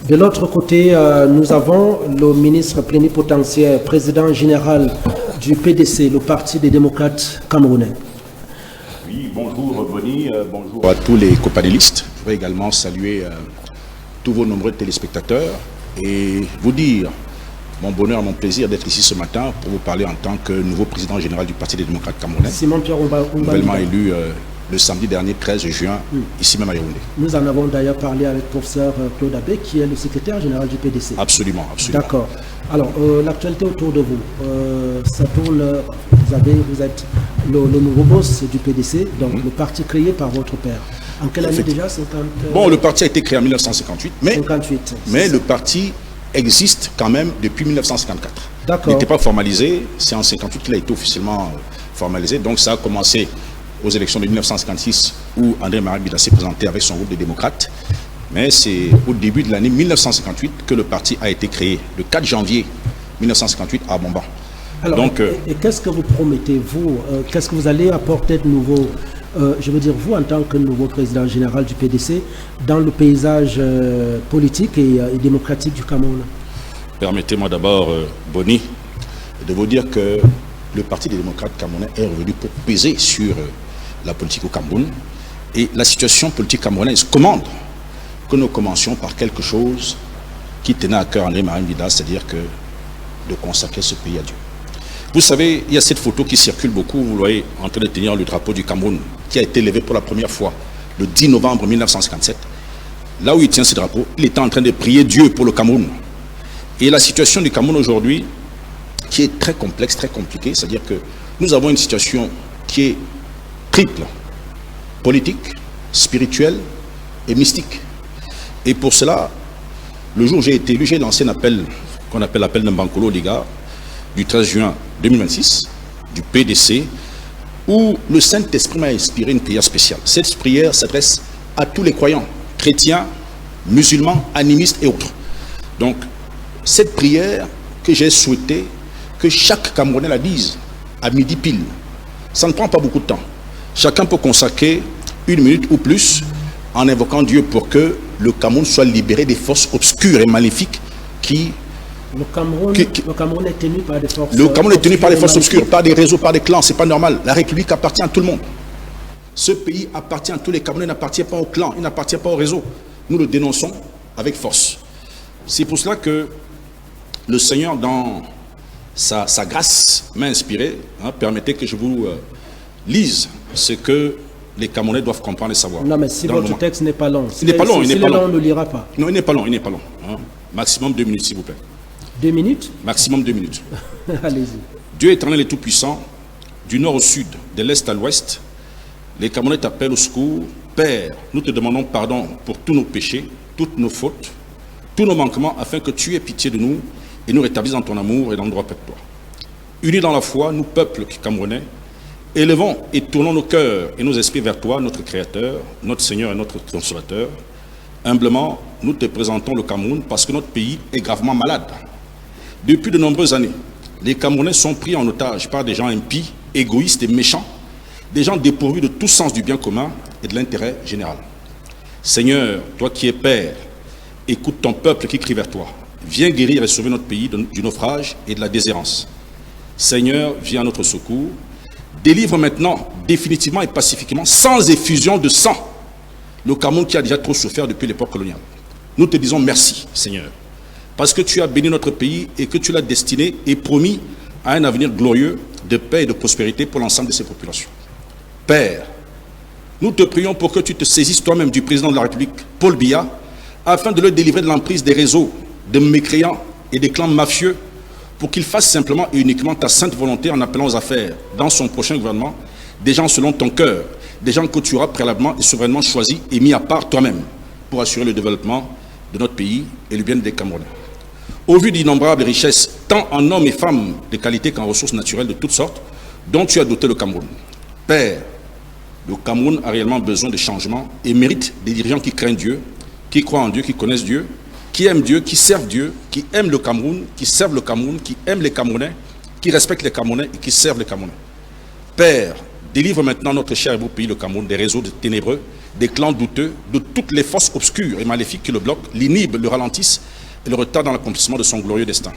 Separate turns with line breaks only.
De l'autre côté, nous avons le ministre plénipotentiaire, président général du PDC, le Parti des démocrates camerounais.
Oui, bonjour Bonny, bonjour à tous les copanélistes. Je voudrais également saluer tous vos nombreux téléspectateurs et vous dire mon bonheur, mon plaisir d'être ici ce matin pour vous parler en tant que nouveau président général du Parti des démocrates camerounais.
Simon-Pierre
nouvellement élu le samedi dernier, 13 juin, ici même à Yaoundé.
Nous en avons d'ailleurs parlé avec le professeur Claude Abbé, qui est le secrétaire général du PDC.
Absolument, absolument.
D'accord. Alors, l'actualité autour de vous, ça tourne, vous êtes le nouveau boss du PDC, donc le parti créé par votre père. En quelle année déjà 50...
Bon, le parti a été créé en 1958, mais le parti existe quand même depuis 1954.
D'accord.
Il n'était pas formalisé, c'est en 1958 qu'il a été officiellement formalisé, donc ça a commencé aux élections de 1956 où André-Marie Bida s'est présenté avec son groupe des démocrates. Mais c'est au début de l'année 1958 que le parti a été créé, le 4 janvier 1958 à Bomban.
Alors, donc, et qu'est-ce que vous promettez, vous qu'est-ce que vous allez apporter de nouveau, je veux dire, vous en tant que nouveau président général du PDC, dans le paysage politique et démocratique du Cameroun?
Permettez-moi d'abord, Bonny, de vous dire que le Parti des démocrates camerounais est revenu pour peser sur la politique au Cameroun. Et la situation politique camerounaise commande que nous commencions par quelque chose qui tenait à cœur André-Marie Bida, c'est-à-dire que de consacrer ce pays à Dieu. Vous savez, il y a cette photo qui circule beaucoup, vous voyez, en train de tenir le drapeau du Cameroun, qui a été levé pour la première fois le 10 novembre 1957. Là où il tient ce drapeau, il était en train de prier Dieu pour le Cameroun. Et la situation du Cameroun aujourd'hui, qui est très complexe, très compliquée, c'est-à-dire que nous avons une situation qui est triple, politique, spirituelle et mystique. Et pour cela, le jour où j'ai été élu, j'ai lancé un appel, qu'on appelle l'appel de Mbankolo Liga, du 13 juin 2026, du PDC, où le Saint-Esprit m'a inspiré une prière spéciale. Cette prière s'adresse à tous les croyants, chrétiens, musulmans, animistes et autres. Donc, cette prière que j'ai souhaité que chaque Camerounais la dise à midi pile. Ça ne prend pas beaucoup de temps. Chacun peut consacrer 1 minute ou plus en invoquant Dieu pour que le Cameroun soit libéré des forces obscures et maléfiques qui...
Le Cameroun est tenu par des forces...
Le Cameroun est tenu par des forces obscures, par des réseaux, par des clans. C'est pas normal. La République appartient à tout le monde. Ce pays appartient à tous les Camerounais, n'appartient pas aux clans, il n'appartient pas au réseau. Nous le dénonçons avec force. C'est pour cela que le Seigneur, dans sa grâce, m'a inspiré. Permettez que je vous lise ce que les Camerounais doivent comprendre et savoir.
Non, mais si votre texte n'est pas long.
Il n'est pas long, il n'est pas long.
On ne lira pas.
Non, il n'est pas long, il n'est pas long. Maximum 2 minutes, s'il vous plaît.
2 minutes?
Maximum 2 minutes.
Allez-y.
Dieu éternel et tout-puissant, du nord au sud, de l'est à l'ouest, les Camerounais t'appellent au secours. Père, nous te demandons pardon pour tous nos péchés, toutes nos fautes, tous nos manquements, afin que tu aies pitié de nous et nous rétablisses dans ton amour et dans le droit près de toi. Unis dans la foi, nous, peuple camerounais, élevons et tournons nos cœurs et nos esprits vers toi, notre Créateur, notre Seigneur et notre Consolateur. Humblement, nous te présentons le Cameroun parce que notre pays est gravement malade. Depuis de nombreuses années, les Camerounais sont pris en otage par des gens impies, égoïstes et méchants, des gens dépourvus de tout sens du bien commun et de l'intérêt général. Seigneur, toi qui es Père, écoute ton peuple qui crie vers toi. Viens guérir et sauver notre pays du naufrage et de la déshérence. Seigneur, viens à notre secours. Délivre maintenant, définitivement et pacifiquement, sans effusion de sang, le Cameroun qui a déjà trop souffert depuis l'époque coloniale. Nous te disons merci, Seigneur, parce que tu as béni notre pays et que tu l'as destiné et promis à un avenir glorieux de paix et de prospérité pour l'ensemble de ces populations. Père, nous te prions pour que tu te saisisses toi-même du président de la République, Paul Biya, afin de le délivrer de l'emprise des réseaux de mécréants et des clans mafieux, pour qu'il fasse simplement et uniquement ta sainte volonté en appelant aux affaires dans son prochain gouvernement des gens selon ton cœur, des gens que tu auras préalablement et souverainement choisis et mis à part toi-même pour assurer le développement de notre pays et le bien des Camerounais. Au vu d'innombrables richesses, tant en hommes et femmes de qualité qu'en ressources naturelles de toutes sortes, dont tu as doté le Cameroun. Père, le Cameroun a réellement besoin de changements et mérite des dirigeants qui craignent Dieu, qui croient en Dieu, qui connaissent Dieu, qui aiment Dieu, qui servent Dieu, qui aiment le Cameroun, qui servent le Cameroun, qui aiment les Camerounais, qui respectent les Camerounais et qui servent les Camerounais. Père, délivre maintenant notre cher et beau pays, le Cameroun, des réseaux ténébreux, des clans douteux, de toutes les forces obscures et maléfiques qui le bloquent, l'inhibent, le ralentissent et le retardent dans l'accomplissement de son glorieux destin.